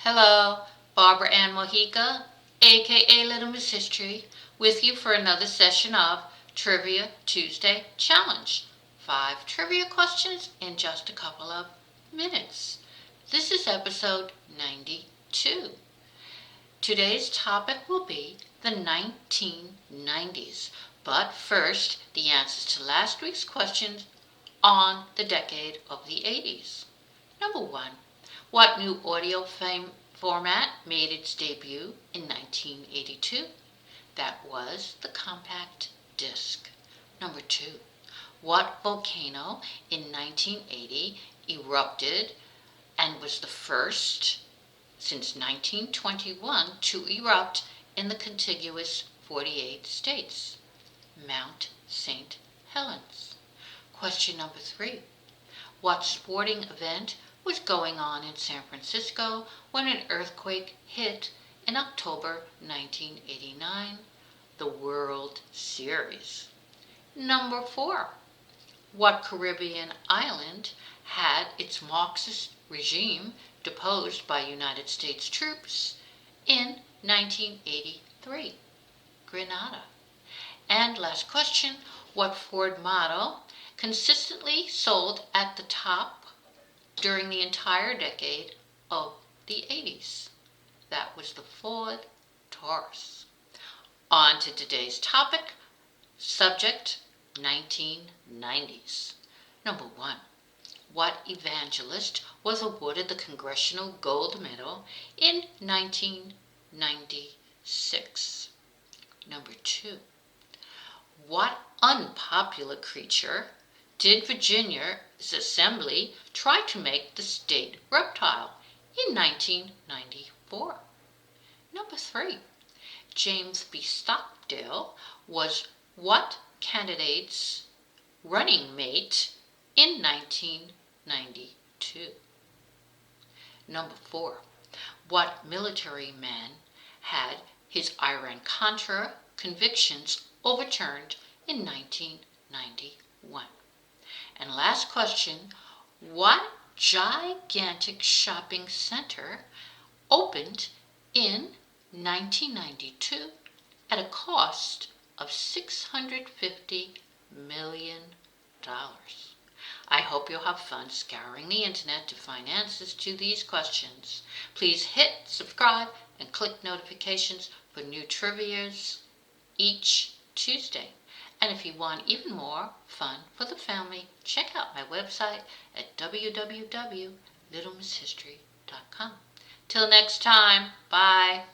Hello, Barbara Ann Mojica, aka Little Miss History, with you for another session of Trivia Tuesday Challenge. 5 trivia questions in just a couple of minutes. This is episode 92. Today's topic will be the 1990s, but first, the answers to last week's questions on the decade of the 80s. Number 1. What new audio format made its debut in 1982? That was the compact disc. Number 2. What volcano in 1980 erupted and was the first since 1921 to erupt in the contiguous 48 states? Mount St. Helens. Question number 3. What sporting event was going on in San Francisco when an earthquake hit in October 1989? The World Series. Number 4. What Caribbean island had its Marxist regime deposed by United States troops in 1983? Grenada. And last question, what Ford model consistently sold at the top during the entire decade of the 80s? That was the Ford Taurus. On to today's topic, subject 1990s. Number 1. What evangelist was awarded the Congressional Gold Medal in 1996? Number 2. What unpopular creature did Virginia's Assembly try to make the state reptile in 1994? Number 3. James B. Stockdale was what candidate's running mate in 1992? Number 4. What military man had his Iran-Contra convictions overturned in 1991? And last question, what gigantic shopping center opened in 1992 at a cost of $650 million? I hope you'll have fun scouring the internet to find answers to these questions. Please hit subscribe and click notifications for new trivias each Tuesday. And if you want even more fun for the family, check out my website at www.littlemisshistory.com. Till next time, bye.